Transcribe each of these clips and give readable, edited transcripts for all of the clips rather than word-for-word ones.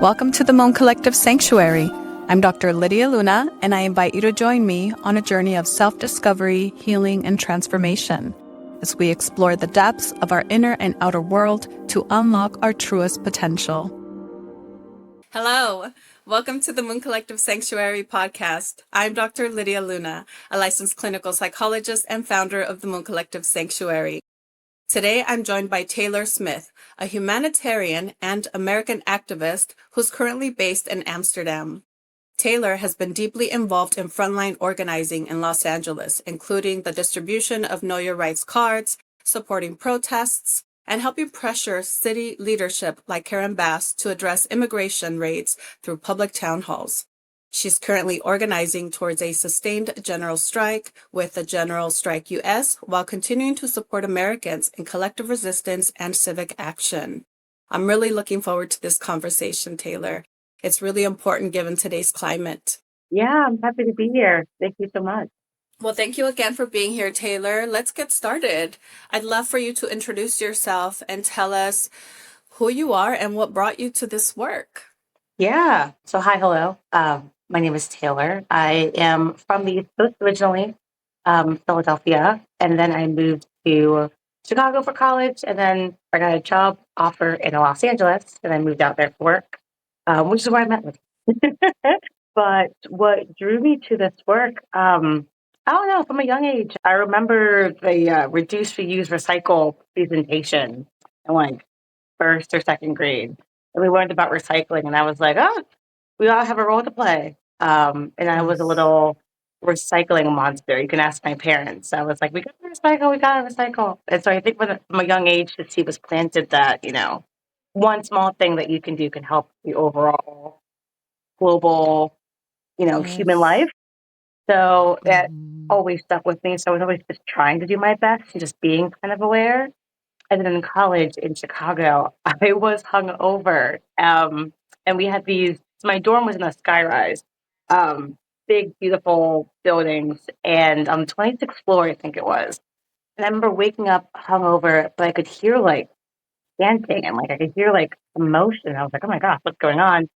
Welcome to the Moon Collective Sanctuary. I'm Dr. Lydia Luna, and I invite you to join me on a journey of self-discovery, healing, and transformation as we explore the depths of our inner and outer world to unlock our truest potential. Hello. Welcome to the Moon Collective Sanctuary podcast. I'm Dr. Lydia Luna, a licensed clinical psychologist and founder of the Moon Collective Sanctuary. Today, I'm joined by Taylor Smith, a humanitarian and American activist who's currently based in Amsterdam. Taylor has been deeply involved in frontline organizing in Los Angeles, including the distribution of Know Your Rights cards, supporting protests, and helping pressure city leadership like Karen Bass to address immigration raids through public town halls. She's currently organizing towards a sustained general strike with the General Strike US while continuing to support Americans in collective resistance and civic action. I'm really looking forward to this conversation, Taylor. It's really important given today's climate. Yeah, I'm happy to be here. Thank you so much. Well, thank you again for being here, Taylor. Let's get started. I'd love for you to introduce yourself and tell us who you are and what brought you to this work. Yeah. So, hi, hello. My name is Taylor. I am from the East Coast originally, Philadelphia, and then I moved to Chicago for college, and then I got a job offer in Los Angeles, and I moved out there for work, which is where I met with you. But what drew me to this work, I don't know, from a young age, I remember the reduce, reuse, recycle presentation in like first or second grade. And we learned about recycling, and I was like, oh, we all have a role to play. And I was a little recycling monster. You can ask my parents. I was like, we gotta recycle, we gotta recycle. And so I think from a young age, the seed was planted that, one small thing that you can do can help the overall global, human life. So that always stuck with me. So I was always just trying to do my best and just being kind of aware. And then in college in Chicago, I was hungover. And we had my dorm was in a skyrise, big, beautiful buildings. And 26th floor, I think it was. And I remember waking up hungover, but I could hear like chanting and like I could hear like emotion. I was like, oh my gosh, what's going on?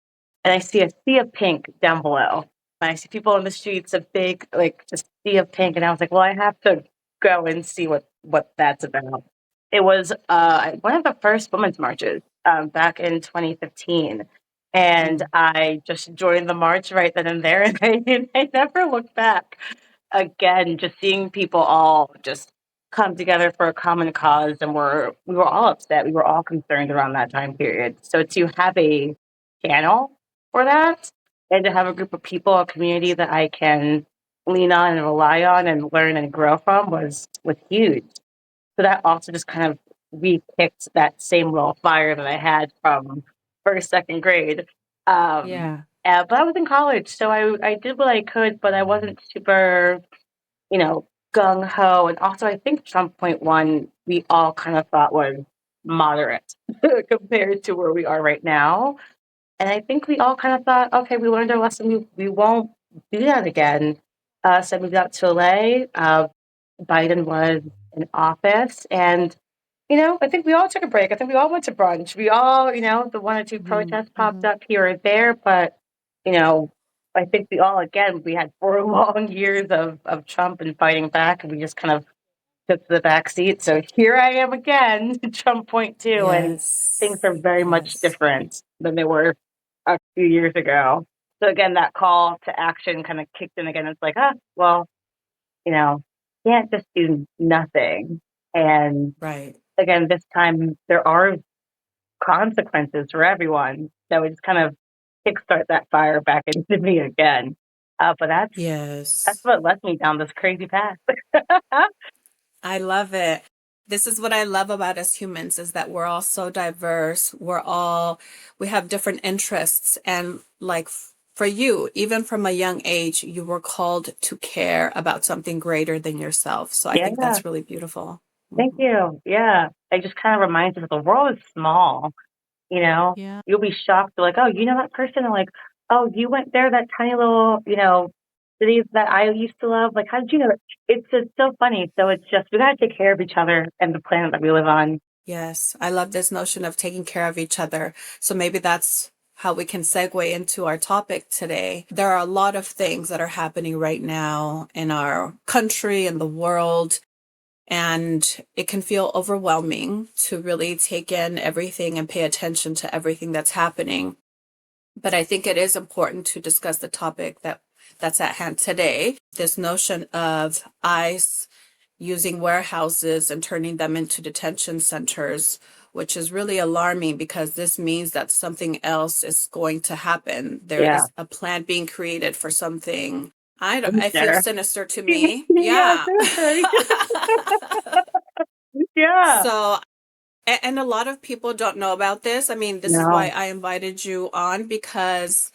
And I see a sea of pink down below. And I see people on the streets, a big, like, just sea of pink. And I was like, well, I have to go and see what that's about. It was one of the first women's marches back in 2015. And I just joined the march right then and there. And I never looked back again, just seeing people all just come together for a common cause. And we were all upset. We were all concerned around that time period. So to have a channel for that and to have a group of people, a community that I can lean on and rely on and learn and grow from was huge. So that also just kind of re-kicked that same little fire that I had from first, second grade. But I was in college, so I did what I could, but I wasn't super, gung-ho. And also I think Trump point one, we all kind of thought was moderate compared to where we are right now. And I think we all kind of thought, okay, we learned our lesson. We won't do that again. So I moved out to LA. Biden was in office. And, I think we all took a break. I think we all went to brunch. We all, the one or two protests popped up here or there. But, I think we had 4 long years of Trump and fighting back. And we just kind of took the back seat. So here I am again, Trump point two. And things are very much different than they were a few years ago. So again, that call to action kind of kicked in again. It's like, can't just do nothing. And again, this time there are consequences for everyone. So it's kind of kickstart that fire back into me again. But that's what led me down this crazy path. I love it. This is what I love about us humans is that we're all so diverse. We have different interests. And like for you, even from a young age, you were called to care about something greater than yourself. So I think that's really beautiful. Thank you. Yeah. It just kind of reminds us that the world is small. You'll be shocked. Like, oh, you know that person? And like, oh, you went there, that tiny little, city that I used to love. Like, how did you know? It's just so funny. So it's just, we got to take care of each other and the planet that we live on. Yes. I love this notion of taking care of each other. So maybe that's how we can segue into our topic today, there are a lot of things that are happening right now in our country and the world. And it can feel overwhelming to really take in everything and pay attention to everything that's happening. But I think it is important to discuss the topic that's at hand today. This notion of ICE using warehouses and turning them into detention centers, which is really alarming because this means that something else is going to happen. There Yeah. is a plan being created for something. I feel Sinister. sinister to me. Yeah, Yeah. sinister. Yeah. So, and a lot of people don't know about this. I mean, this is why No. I invited you on because,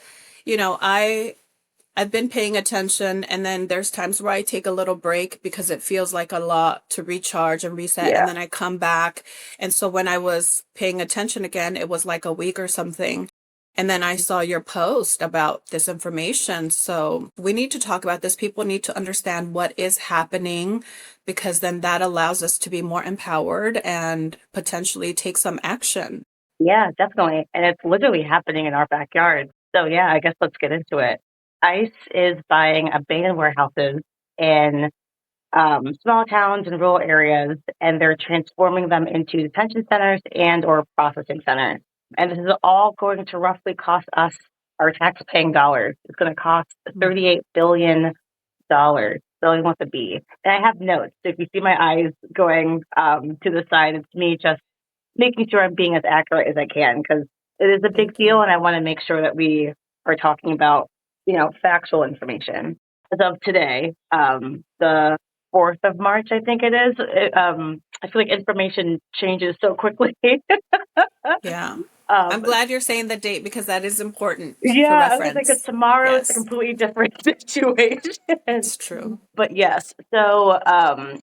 I've been paying attention, and then there's times where I take a little break because it feels like a lot to recharge and reset, and Yeah. then I come back. And so when I was paying attention again, it was like a week or something. And then I saw your post about this information. So we need to talk about this. People need to understand what is happening because then that allows us to be more empowered and potentially take some action. Yeah, definitely. And it's literally happening in our backyard. So yeah, I guess let's get into it. ICE is buying abandoned warehouses in small towns and rural areas, and they're transforming them into detention centers and or processing centers. And this is all going to roughly cost us our tax-paying dollars. It's going to cost $38 billion. Billion with a B. And I have notes. So if you see my eyes going to the side, it's me just making sure I'm being as accurate as I can because it is a big Thank deal, you. and I want to make sure that we are talking about, factual information. As of today, the 4th of March, I think it is. I feel like information changes so quickly. Yeah. um, I'm glad you're saying the date because that is important for yeah, I was like, 'cause reference. tomorrow is a Yes, completely different situation. it's true. But yes, so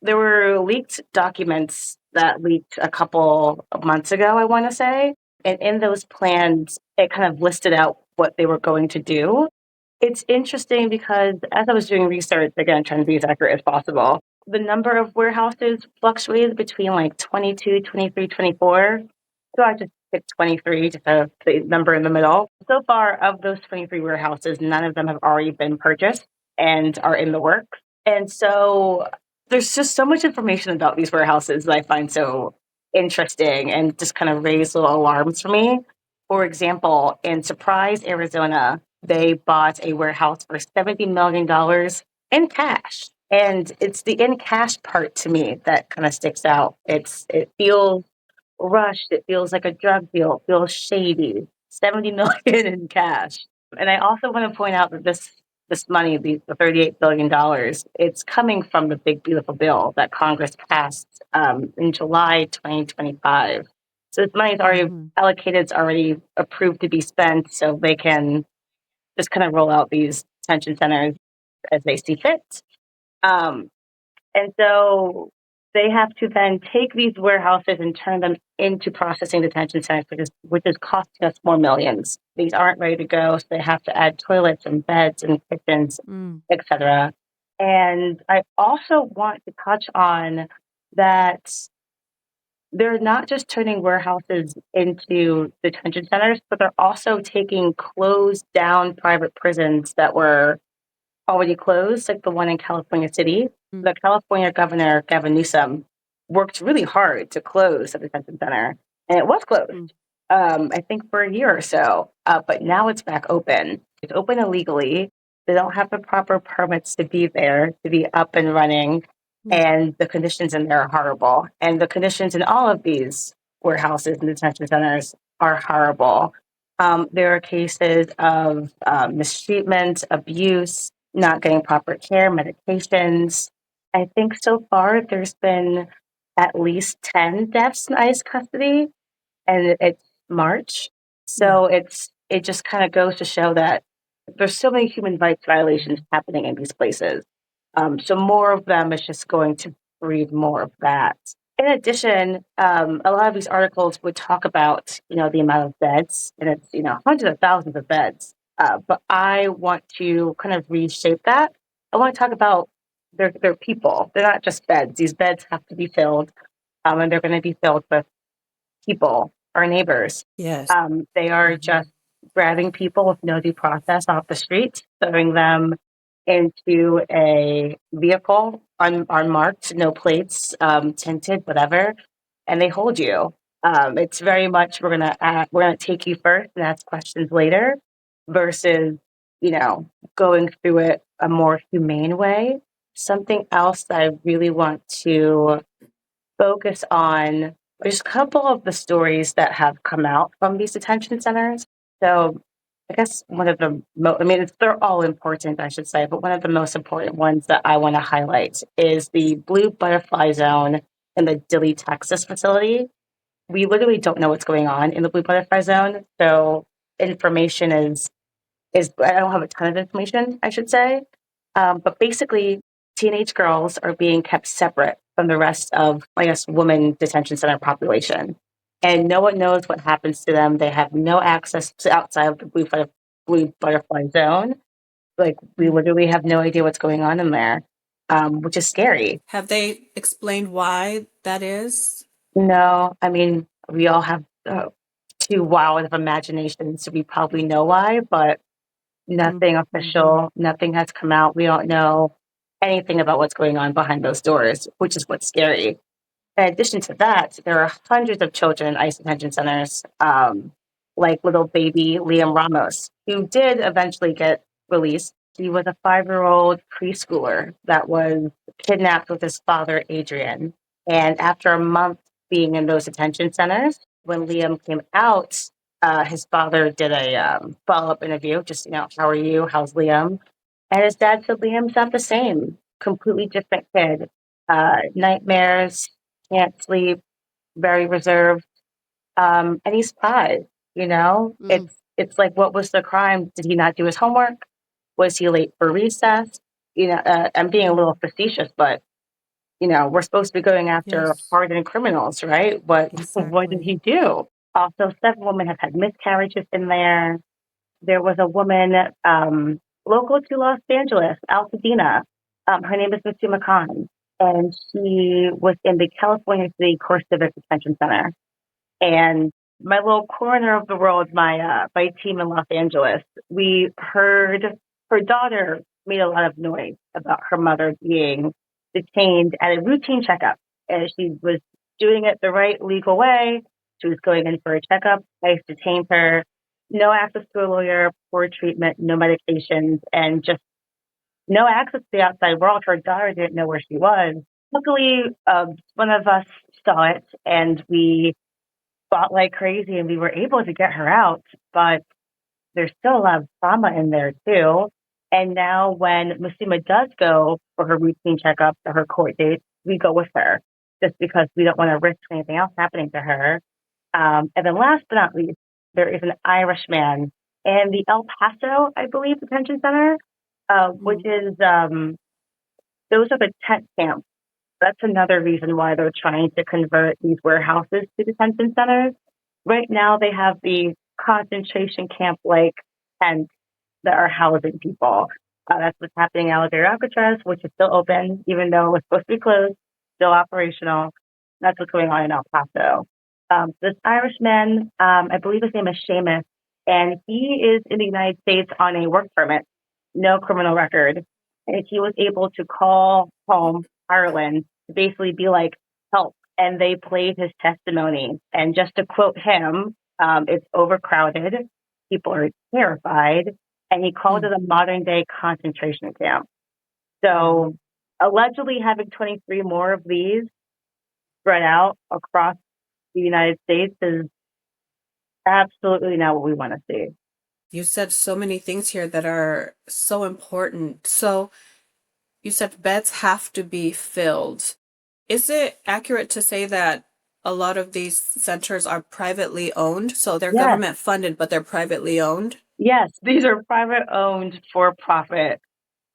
there were leaked documents that leaked a couple of months ago, I want to say. And in those plans, it kind of listed out what they were going to do. It's interesting because as I was doing research, again, trying to be as accurate as possible, the number of warehouses fluctuated between like 22, 23, 24. So I just picked 23, just the number in the middle. So far, of those 23 warehouses, none of them have already been purchased and are in the works. And so there's just so much information about these warehouses that I find so interesting and just kind of raise little alarms for me. For example, in Surprise, Arizona, they bought a warehouse for $70 million in cash. And it's the in cash part to me that kind of sticks out. It feels rushed. It feels like a drug deal. It feels shady. 70 million in cash. And I also want to point out that this money, the $38 billion, it's coming from the big beautiful bill that Congress passed in July 2025. So this money is already allocated, it's already approved to be spent, so they can just kind of roll out these detention centers as they see fit. Um, and so they have to then take these warehouses and turn them into processing detention centers, which is costing us more millions. These aren't ready to go, so they have to add toilets and beds and kitchens, etc. And I also want to touch on that they're not just turning warehouses into detention centers, but they're also taking closed down private prisons that were already closed, like the one in California City. The California governor, Gavin Newsom, worked really hard to close the detention center, and it was closed, I think, for a year or so. But now it's back open. It's open illegally. They don't have the proper permits to be there, to be up and running, and the conditions in there are horrible. And the conditions in all of these warehouses and detention centers are horrible. There are cases of mistreatment, abuse, not getting proper care, medications. I think so far there's been at least 10 deaths in ICE custody, and it's March. So it just kind of goes to show that there's so many human rights violations happening in these places. So more of them is just going to breed more of that. In addition, a lot of these articles would talk about, the amount of beds, and it's, hundreds of thousands of beds. But I want to kind of reshape that. I want to talk about their people. They're not just beds. These beds have to be filled, and they're going to be filled with people, our neighbors. Yes. They are just grabbing people with no due process off the street, throwing them into a vehicle unmarked, no plates, tinted, whatever, and they hold you. It's very much we're gonna take you first and ask questions later, versus going through it a more humane way. Something else that I really want to focus on. There's a couple of the stories that have come out from these detention centers. So I guess one of the they're all important, I should say, but one of the most important ones that I want to highlight is the Blue Butterfly Zone in the Dilley, Texas facility. We literally don't know what's going on in the Blue Butterfly Zone. So information is I don't have a ton of information, I should say. But basically, teenage girls are being kept separate from the rest of, I guess, women detention center population. And no one knows what happens to them. They have no access to outside of the Blue Butterfly Zone. Like, we literally have no idea what's going on in there, which is scary. Have they explained why that is? No, I mean, we all have too wild of imaginations, so we probably know why, but nothing official, nothing has come out. We don't know anything about what's going on behind those doors, which is what's scary. In addition to that, there are hundreds of children in ICE detention centers, like little baby Liam Ramos, who did eventually get released. He was a 5-year-old preschooler that was kidnapped with his father, Adrian. And after a month being in those detention centers, when Liam came out, his father did a follow-up interview, just, how are you? How's Liam? And his dad said Liam's not the same, completely different kid. Nightmares, can't sleep, very reserved, and he's 5. It's like, what was the crime? Did he not do his homework? Was he late for recess? I'm being a little facetious, but we're supposed to be going after hardened criminals, right? What did he do? Also, several women have had miscarriages in there. There was a woman local to Los Angeles, Altadena. Her name is Mitsuma Khan, and she was in the California City Core Civic Detention Center. And my little corner of the world, my team in Los Angeles, we heard her daughter made a lot of noise about her mother being detained at a routine checkup. And she was doing it the right legal way. She was going in for a checkup. ICE detained her. No access to a lawyer, poor treatment, no medications, and just no access to the outside world. Her daughter didn't know where she was. Luckily, one of us saw it, and we fought like crazy, and we were able to get her out. But there's still a lot of trauma in there, too. And now when Masima does go for her routine checkup to her court date, we go with her just because we don't want to risk anything else happening to her. And then last but not least, there is an Irishman in the El Paso, I believe, detention center, which is, those are the tent camps. That's another reason why they're trying to convert these warehouses to detention centers. Right now, they have the concentration camp-like tents that are housing people. That's what's happening in Alligator Alcatraz, which is still open, even though it was supposed to be closed, still operational. That's what's going on in El Paso. This Irishman, I believe his name is Seamus, and he is in the United States on a work permit, no criminal record. And he was able to call home, Ireland, to basically be like, help. And they played his testimony. And just to quote him, it's overcrowded. People are terrified. And he called it a modern day concentration camp. So allegedly having 23 more of these spread out across the United States is absolutely not what we want to see. You said so many things here that are so important. So you said beds have to be filled. Is it accurate to say that a lot of these centers are privately owned? So they're government funded, but they're privately owned? Yes, these are private owned for-profit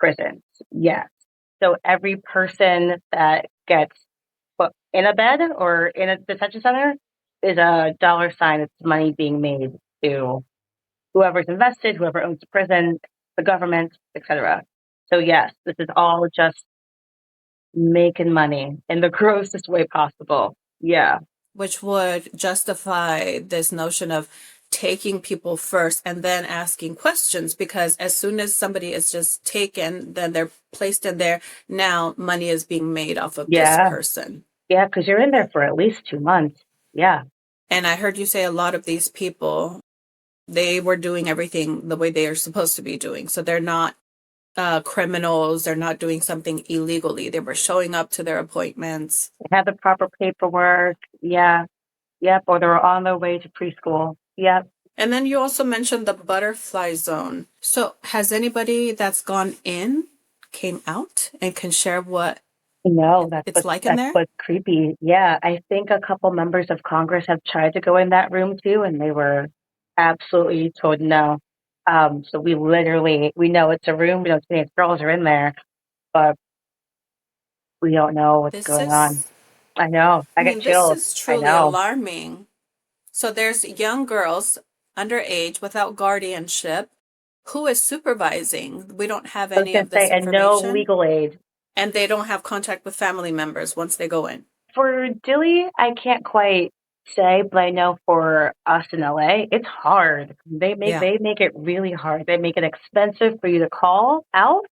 prisons. Yes. So every person that gets put in a bed or in a detention center is a dollar sign. It's money being made to whoever's invested, whoever owns the prison, the government, etc. So yes, this is all just making money in the grossest way possible. Yeah. Which would justify this notion of taking people first and then asking questions, because as soon as somebody is just taken, then they're placed in there. Now money is being made off of this Yeah. person. Yeah, because you're in there for at least 2 months. Yeah. And I heard you say a lot of these people, they were doing everything the way they are supposed to be doing. So they're not criminals. They're not doing something illegally. They were showing up to their appointments. They have the proper paperwork. Yeah. Yep. Or they were on their way to preschool. Yep. And then you also mentioned the butterfly zone. So has anybody that's gone in came out and can share what No, it's like in that's there? what's creepy. Yeah, I think a couple members of Congress have tried to go in that room too, and they were absolutely told no. So we know it's a room. We know teenage girls are in there, but we don't know what's This going on. is, I know. I I get mean, this chills. is I truly know. alarming. So there's young girls underage without guardianship. Who is supervising? We don't have I was any gonna of say, this and no information. legal aid. And they don't have contact with family members once they go in. For Dilly, I can't quite say, but I know for us in LA, it's hard. Yeah. They make it really hard. They make it expensive for you to call out,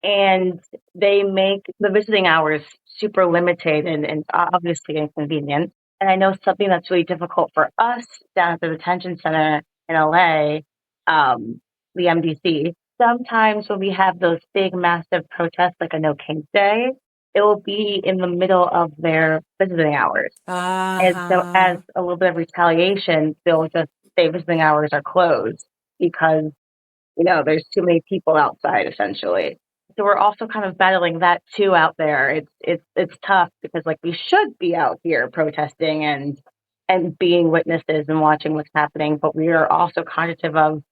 and they make the visiting hours super limited and obviously inconvenient. And I know something that's really difficult for us down at the detention center in LA, the MDC. Sometimes when we have those big, massive protests, like a No Kings Day, it will be in the middle of their visiting hours. And so, as Uh-huh. a little bit of retaliation, they'll just say visiting hours are closed because there's too many people outside, essentially. So we're also kind of battling that too out there. It's tough because like we should be out here protesting and being witnesses and watching what's happening, but we are also cognitive of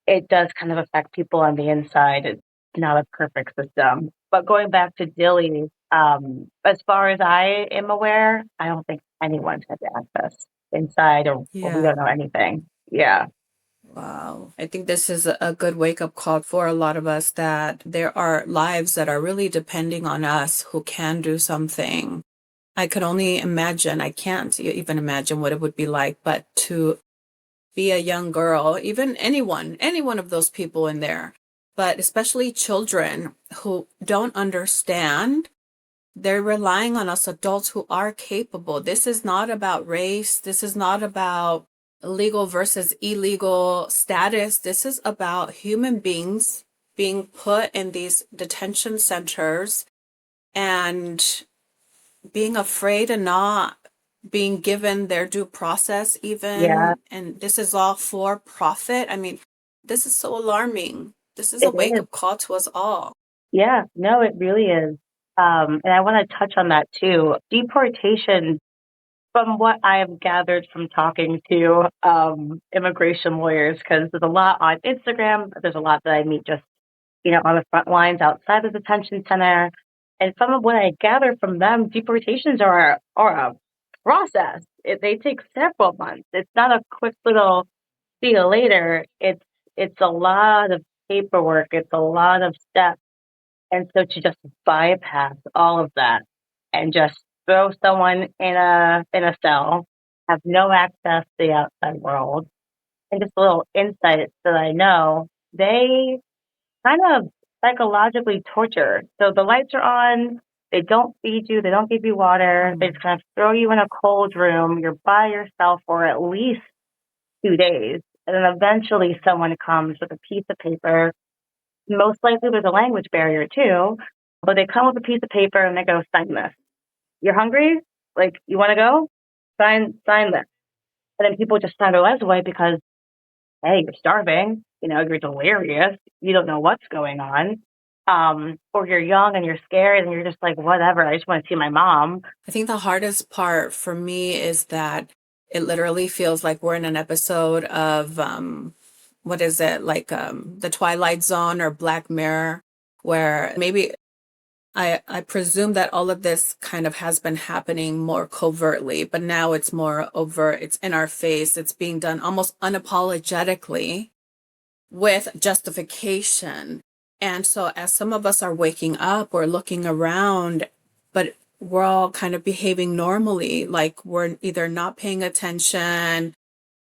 it does kind of affect people on the inside. It's not a perfect system. But going back to Dilly, as far as I am aware, I don't think anyone's had access inside or we Yeah. don't know anything. Yeah. Wow. I think this is a good wake up call for a lot of us, that there are lives that are really depending on us who can do something. I could only imagine, I can't even imagine what it would be like, but to be a young girl, even anyone, any one of those people in there, but especially children who don't understand. They're relying on us adults who are capable. This is not about race. This is not about legal versus illegal status. This is about human beings being put in these detention centers and being afraid and not being given their due process, Yeah, even. And this is all for profit. I mean, this is so alarming. This is a it wake is. up call to us all. Yeah, no, it really is. And I want to touch on that too. Deportation, from what I have gathered from talking to immigration lawyers, because there's a lot on Instagram, there's a lot that I meet just, on the front lines outside the detention center. And from what I gather from them, deportations are a process. They take several months. It's not a quick little see you later. It's a lot of paperwork. It's a lot of steps. And so to just bypass all of that and just throw someone in a cell, have no access to the outside world, and just a little insight that I know, they kind of psychologically torture. So the lights are on, they don't feed you, they don't give you water, they just kind of throw you in a cold room, you're by yourself for at least 2 days. And then eventually someone comes with a piece of paper. Most likely there's a language barrier too, but they come with a piece of paper and they go, sign this. You're hungry? Like, you want to go? Sign this. And then people just sign their lives away because, hey, you're starving, you're delirious, you don't know what's going on. Or you're young and you're scared and you're just like, whatever, I just want to see my mom. I think the hardest part for me is that it literally feels like we're in an episode of what is it, like the Twilight Zone or Black Mirror, where maybe I presume that all of this kind of has been happening more covertly, but now it's more overt. It's in our face. It's being done almost unapologetically with justification. And so as some of us are waking up, we're looking around, but we're all kind of behaving normally, like we're either not paying attention,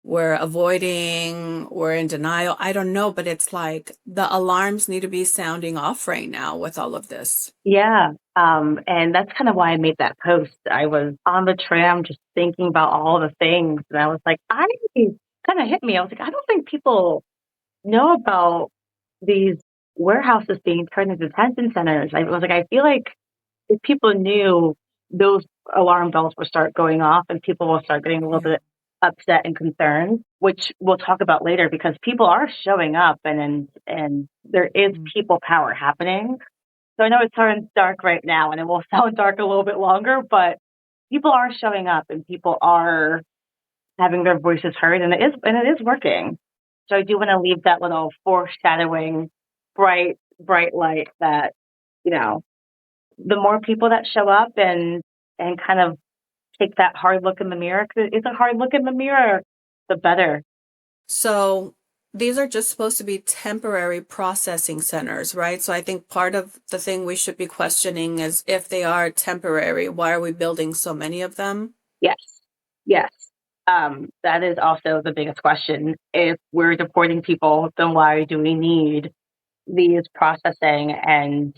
we're avoiding, we're in denial. I don't know, but it's like the alarms need to be sounding off right now with all of this. Yeah. And that's kind of why I made that post. I was on the tram just thinking about all the things. And I was like, I kind of hit me. I was like, I don't think people know about these warehouses being turned into detention centers. I was like, I feel like if people knew, those alarm bells will start going off and people will start getting a little Yeah. bit upset and concerned, which we'll talk about later because people are showing up and there is people power happening. So I know it turns dark right now and it will sound dark a little bit longer, but people are showing up and people are having their voices heard and it is working. So I do want to leave that little foreshadowing bright light that, you know, the more people that show up and kind of take that hard look in the mirror, 'cause it's a hard look in the mirror, the better. So these are just supposed to be temporary processing centers, right? So I think part of the thing we should be questioning is if they are temporary, why are we building so many of them? Yes. Yes. That is also the biggest question. If we're deporting people, then why do we need these processing and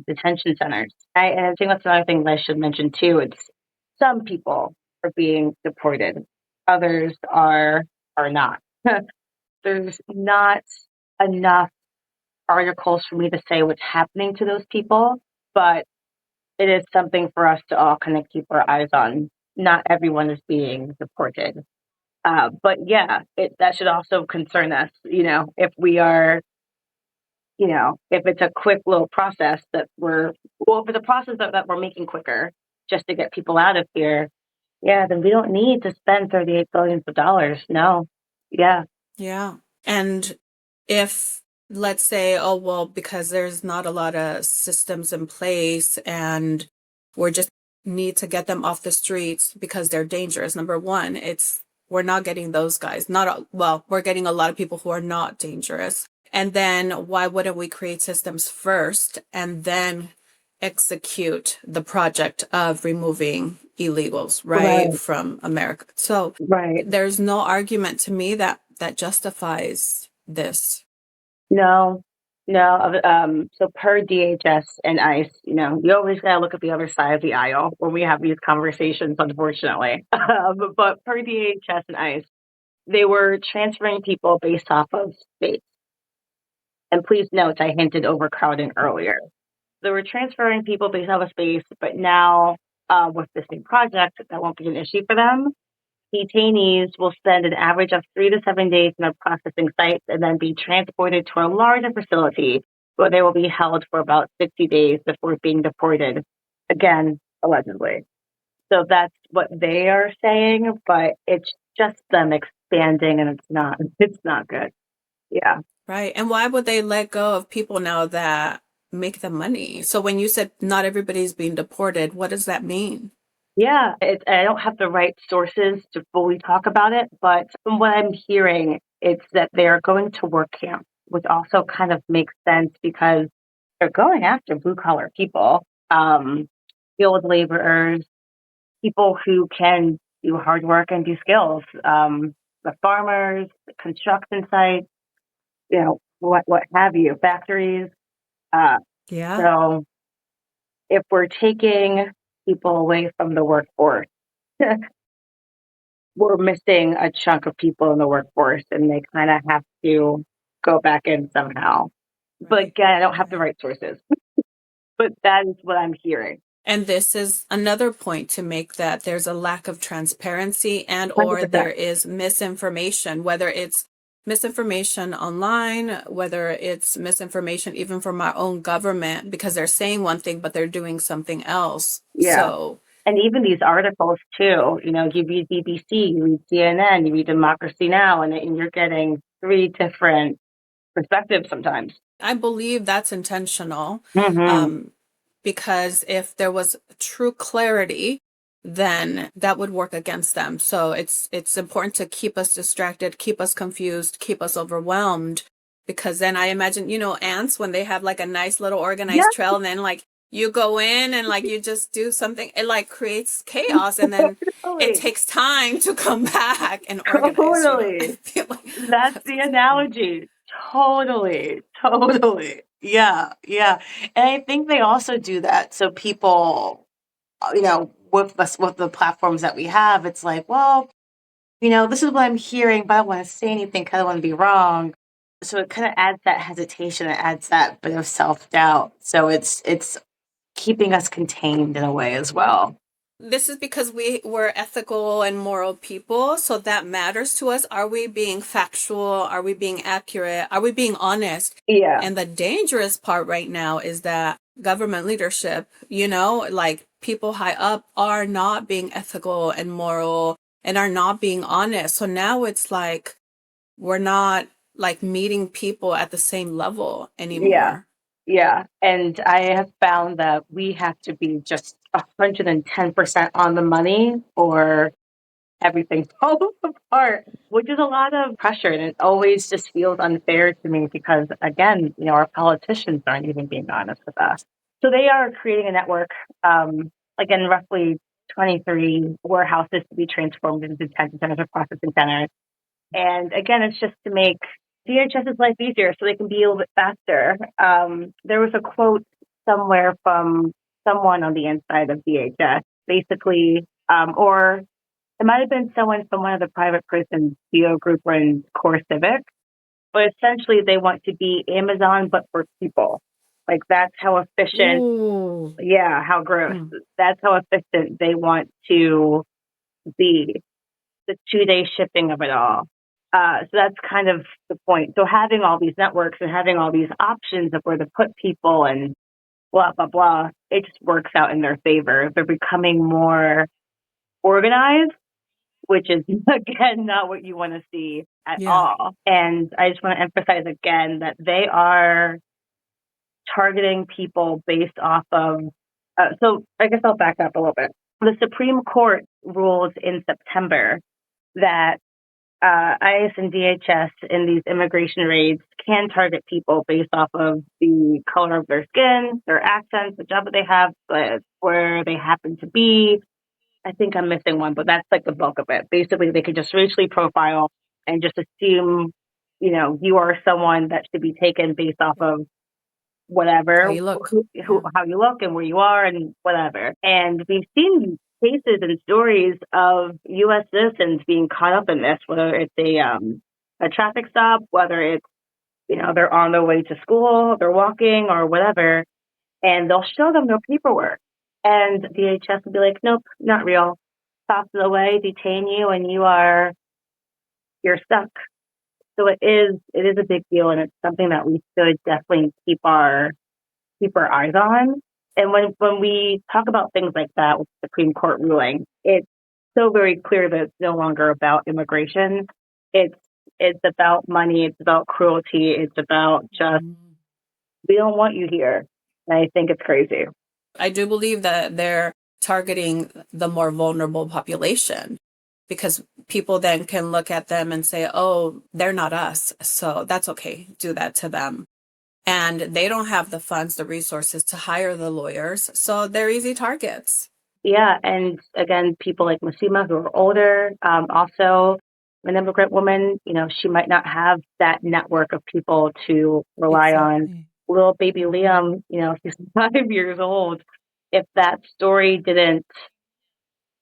detention centers? And I think that's another thing that I should mention too. It's some people are being deported, others are not. There's not enough articles for me to say what's happening to those people, but it is something for us to all kind of keep our eyes on. Not everyone is being deported. But yeah, that should also concern us, if we are, if it's a quick little process if it's a process that we're making quicker just to get people out of here, yeah, then we don't need to spend $38 billion. No. Yeah. Yeah. And if, let's say, oh, well, because there's not a lot of systems in place and we're just need to get them off the streets because they're dangerous. Number one, we're not getting those guys. We're getting a lot of people who are not dangerous. And then why wouldn't we create systems first and then execute the project of removing illegals, right, from America? So Right. there's no argument to me that justifies this. No, no. So per DHS and ICE, you always gotta look at the other side of the aisle when we have these conversations, unfortunately. But per DHS and ICE, they were transferring people based off of states. And please note, I hinted overcrowding earlier. They were transferring people based off of space, but now with this new project, that won't be an issue for them. Detainees will spend an average of 3 to 7 days in a processing site and then be transported to a larger facility where they will be held for about 60 days before being deported. Again, allegedly. So that's what they are saying, but it's just them expanding and it's not good. Yeah. Right. And why would they let go of people now that make the money? So when you said not everybody's being deported, what does that mean? Yeah, I don't have the right sources to fully talk about it, but from what I'm hearing, it's that they're going to work camp, which also kind of makes sense because they're going after blue collar people, skilled laborers, people who can do hard work and do skills, the farmers, the construction sites, what have you, factories. Uh, Yeah. so if we're taking people away from the workforce, we're missing a chunk of people in the workforce and they kind of have to go back in somehow. But Right. again, I don't have the right sources, but that is what I'm hearing. And this is another point to make, that there's a lack of transparency and or 100%. there is misinformation, whether it's misinformation online, whether it's misinformation even from our own government, because they're saying one thing, but they're doing something else. Yeah. So, And even these articles too, you read BBC, you read CNN, you read Democracy Now, and you're getting three different perspectives sometimes. I believe that's intentional. Mm-hmm. Because if there was true clarity, then that would work against them. So it's important to keep us distracted, keep us confused, keep us overwhelmed, because then I imagine, ants, when they have like a nice little Yeah. organized trail and then like You go in and like you just do something, it like creates chaos, and then it Totally. takes time to come back and organize, you know. I Totally. feel like That's that's the what's happening. analogy. Totally. Totally. Yeah. Yeah. And I think they also do that. So people, with the platforms that we have, it's like, well, this is what I'm hearing, but I don't want to say anything because I don't want to be wrong. So it kind of adds that hesitation, it adds that bit of self-doubt. So it's keeping us contained in a way as well. This is because we're ethical and moral people, so that matters to us. Are we being factual? Are we being accurate? Are we being honest? Yeah. And the dangerous part right now is that government leadership, like people high up are not being ethical and moral and are not being honest. So now it's like we're not like meeting people at the same level Yeah. anymore. Yeah. And I have found that we have to be just 110% on the money or everything falls apart, which is a lot of pressure. And it always just feels unfair to me because, again, our politicians aren't even being honest with us. So they are creating a network, again, roughly 23 warehouses to be transformed into detention centers or processing centers. And again, it's just to make DHS's life easier so they can be a little bit faster. There was a quote somewhere from someone on the inside of DHS, basically, or it might have been someone from one of the private prisons, BO group run Core Civic, but essentially they want to be Amazon, but for people. Like that's how efficient, Ooh. yeah, how gross. That's how efficient they want to be. The 2-day shipping of it all. So that's kind of the point. So having all these networks and having all these options of where to put people and blah, blah, blah, it just works out in their favor. They're becoming more organized, which is, again, not what you want to see at Yeah. all. And I just want to emphasize again that they are targeting people based off of, so I guess I'll back up a little bit. The Supreme Court ruled in September that ICE and DHS in these immigration raids can target people based off of the color of their skin, their accents, the job that they have, where they happen to be. I think I'm missing one, but that's like the bulk of it. Basically, they could just racially profile and just assume, you are someone that should be taken based off of How whatever, you look. Yeah. how you look and where you are and whatever. And we've seen cases and stories of U.S. citizens being caught up in this, whether it's a traffic stop, whether it's, they're on their way to school, they're walking or whatever, and they'll show them their paperwork. And DHS will be like, nope, not real. Stop it away, detain you, and you're stuck. So it is a big deal, and it's something that we should definitely keep our eyes on. And when we talk about things like that with the Supreme Court ruling, it's so very clear that it's no longer about immigration. It's about money. It's about cruelty. It's about just, we don't want you here. And I think it's crazy. I do believe that they're targeting the more vulnerable population because people then can look at them and say, oh, they're not us. So that's okay. Do that to them. And they don't have the funds, the resources to hire the lawyers. So they're easy targets. Yeah. And again, people like Masima who are older, also an immigrant woman, she might not have that network of people to rely on. Little baby Liam, he's 5 years old. If that story didn't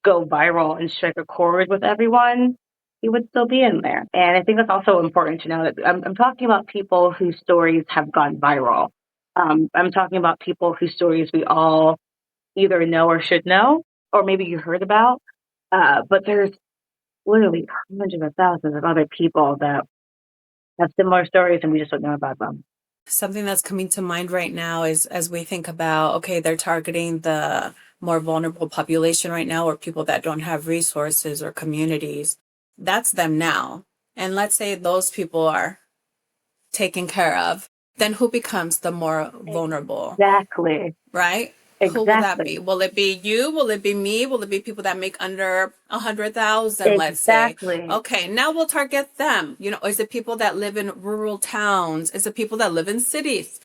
go viral and strike a chord with everyone, he would still be in there. And I think that's also important to know that I'm talking about people whose stories have gone viral. I'm talking about people whose stories we all either know or should know, or maybe you heard about. But there's literally hundreds of thousands of other people that have similar stories and we just don't know about them. Something that's coming to mind right now is as we think about, okay, they're targeting the more vulnerable population right now or people that don't have resources or communities. That's them now. And let's say those people are taken care of. Then who becomes the more vulnerable? Exactly. Right? Who will that be? Will it be you? Will it be me? Will it be people that make under 100,000, let's say? Okay, now we'll target them. Is it people that live in rural towns? Is it people that live in cities?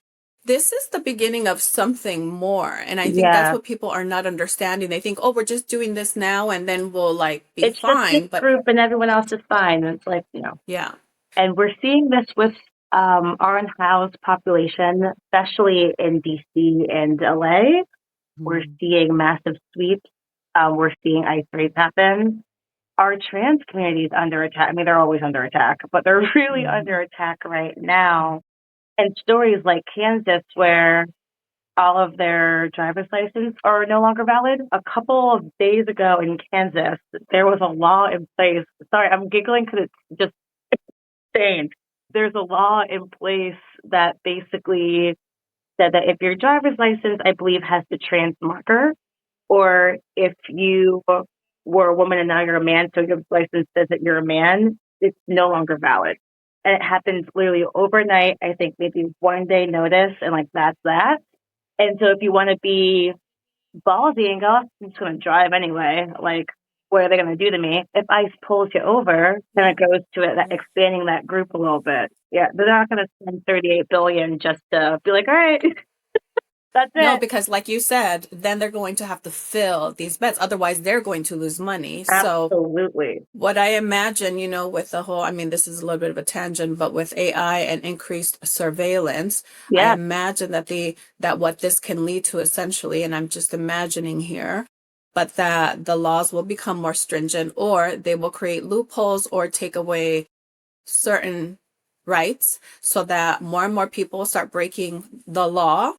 this is the beginning of something more. And I think that's Yeah. what people are not understanding. They think, oh, we're just doing this now and then we'll like be It's just this fine. But group and everyone else is fine. And it's like, yeah. and we're seeing this with our unhoused population, especially in DC and LA. We're Mhm. seeing massive sweeps. We're seeing ICE raids happen. Our trans community is under attack. I mean, they're always under attack, but they're really under attack right now. And stories like Kansas, where all of their driver's license are no longer valid. A couple of days ago in Kansas, there was a law in place. Sorry, I'm giggling because it's just insane. There's a law in place that basically said that if your driver's license, I believe, has the trans marker, or if you were a woman and now you're a man, so your license says that you're a man, it's no longer valid. And it happens literally overnight. I think maybe 1 day notice, and like that's that. And so if you want to be ballsy and go, I'm just going to drive anyway, like, what are they going to do to me? If ICE pulls you over, then it goes to it, that expanding that group a little bit. Yeah, they're not going to spend 38 billion just to be like, all right, that's No, it. because like you said, then they're going to have to fill these beds. Otherwise, they're going to lose money. So Absolutely. what I imagine, with the whole, I mean, this is a little bit of a tangent, but with AI and increased surveillance, I Yeah. imagine that what this can lead to essentially, and I'm just imagining here, but that the laws will become more stringent or they will create loopholes or take away certain rights so that more and more people start breaking the law.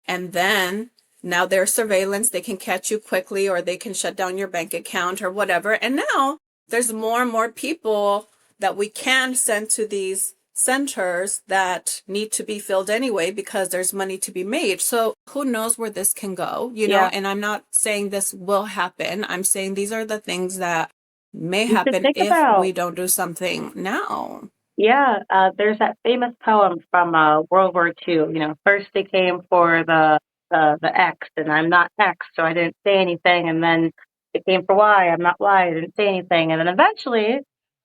And then now there's surveillance, they can catch you quickly or they can shut down your bank account or whatever. And now there's more and more people that we can send to these centers that need to be filled anyway because there's money to be made. So who knows where this can go, Yeah. and I'm not saying this will happen. I'm saying these are the things that may You should happen think if about. we don't do something now. Yeah, there's that famous poem from World War II. First they came for the X, and I'm not X, so I didn't say anything. And then they came for Y, I'm not Y, I didn't say anything. And then eventually,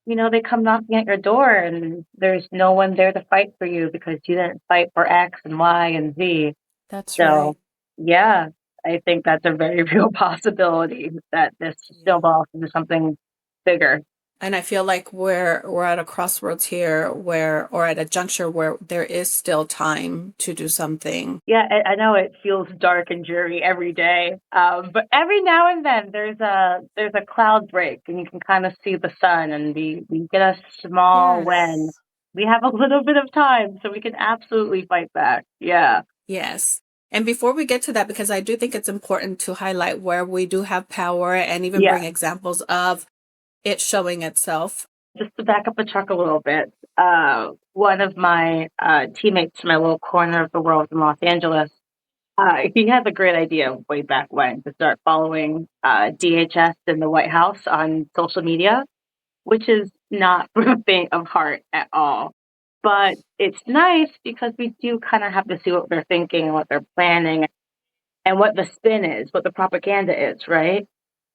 they come knocking at your door, and there's no one there to fight for you because you didn't fight for X and Y and Z. That's So, right. yeah, I think that's a very real possibility that this snowballs into something bigger. And I feel like we're at a crossroads here or at a juncture where there is still time to do something. Yeah, I know it feels dark and dreary every day, but every now and then there's a cloud break, and you can kind of see the sun, and we get a small win. Yes. We have a little bit of time, so we can absolutely fight back. Yeah, Yes. And before we get to that, because I do think it's important to highlight where we do have power and even yeah. bring examples of it showing itself. Just to back up the truck a little bit, one of my teammates from my little corner of the world in Los Angeles, he had the great idea way back when to start following DHS in the White House on social media, which is not for the faint of heart at all. But it's nice because we do kind of have to see what they're thinking and what they're planning and what the spin is, what the propaganda is, right?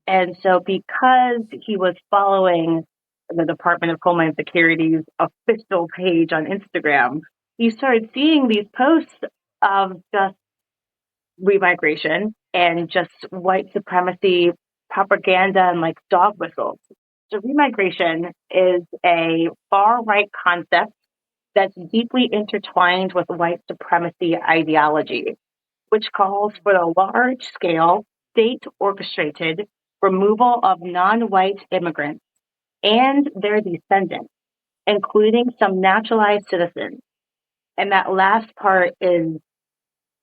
And so because he was following the Department of Homeland Security's official page on Instagram, he started seeing these posts of just remigration and just white supremacy propaganda and like dog whistles. So remigration is a far right concept that's deeply intertwined with white supremacy ideology, which calls for the large scale, state orchestrated removal of non white immigrants and their descendants, including some naturalized citizens. And that last part is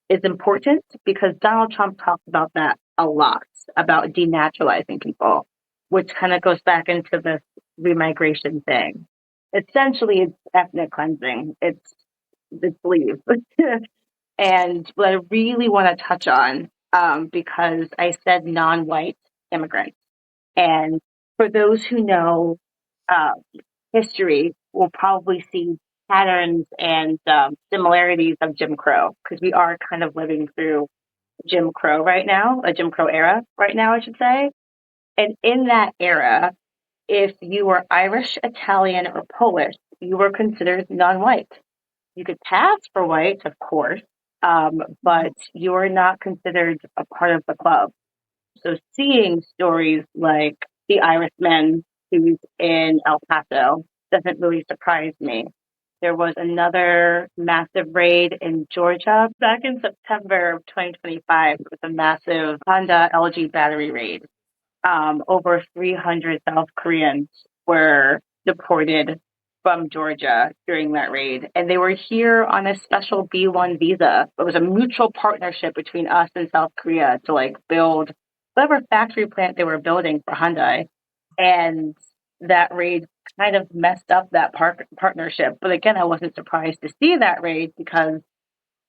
important because Donald Trump talks about that a lot, about denaturalizing people, which kind of goes back into this remigration thing. Essentially, it's ethnic cleansing. It's belief. And what I really want to touch on, because I said non-white immigrants, and for those who know uh, history, will probably see patterns and similarities of Jim Crow because we are kind of living through Jim Crow right now, a Jim Crow era right now, I should say. And in that era, if you were Irish, Italian, or Polish, you were considered non-white. You could pass for white, of course, but you're not considered a part of the club. So seeing stories like the Irishman who's in El Paso doesn't really surprise me. There was another massive raid in Georgia back in September of 2025 with a massive Honda LG battery raid. Over 300 South Koreans were deported from Georgia during that raid. And they were here on a special B1 visa. It was a mutual partnership between us and South Korea to like build whatever factory plant they were building for Hyundai. And that raid kind of messed up that partnership. But again, I wasn't surprised to see that raid because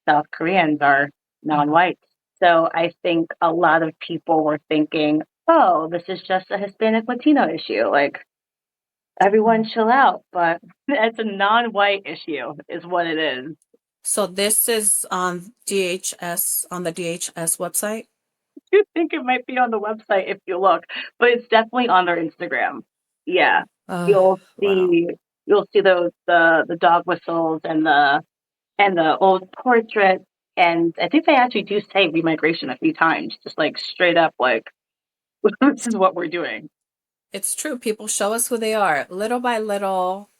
South Koreans are non-white. So I think a lot of people were thinking, oh, this is just a Hispanic Latino issue. Like, everyone chill out. But it's a non-white issue is what it is. So this is on DHS, on the DHS website? I think it might be on the website if you look, but it's definitely on their Instagram. Yeah. You'll see Wow. you'll see those the dog whistles and the old portraits. And I think they actually do say remigration a few times, just like straight up, like, this is what we're doing. It's true. People show us who they are. Little by little,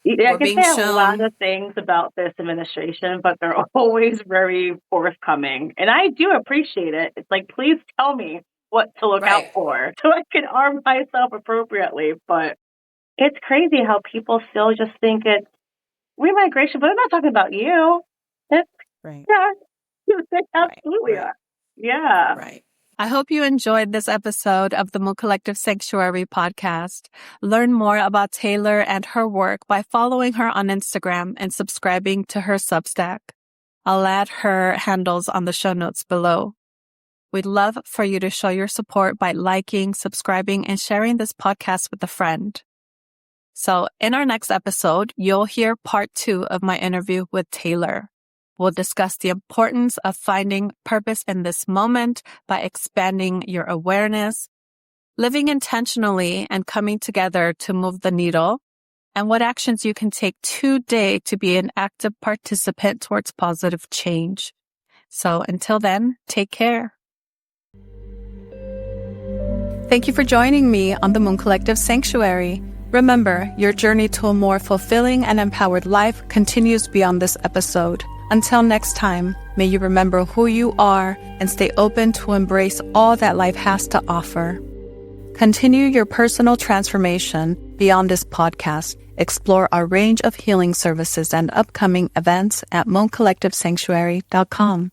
Yeah, I we're can being say a lot shown. of things about this administration, but they're always very forthcoming. And I do appreciate it. It's like, please tell me what to look out Right. for so I can arm myself appropriately. But it's crazy how people still just think it's remigration, but I'm not talking about you. It's, Right. yeah, they Right. absolutely Right. are. Yeah. Right. I hope you enjoyed this episode of the Moon Collective Sanctuary podcast. Learn more about Taylor and her work by following her on Instagram and subscribing to her Substack. I'll add her handles on the show notes below. We'd love for you to show your support by liking, subscribing, and sharing this podcast with a friend. So in our next episode, you'll hear part 2 of my interview with Taylor. We'll discuss the importance of finding purpose in this moment by expanding your awareness, living intentionally and coming together to move the needle, and what actions you can take today to be an active participant towards positive change. So until then, take care. Thank you for joining me on the Moon Collective Sanctuary. Remember, your journey to a more fulfilling and empowered life continues beyond this episode. Until next time, may you remember who you are and stay open to embrace all that life has to offer. Continue your personal transformation beyond this podcast. Explore our range of healing services and upcoming events at mooncollectivesanctuary.com.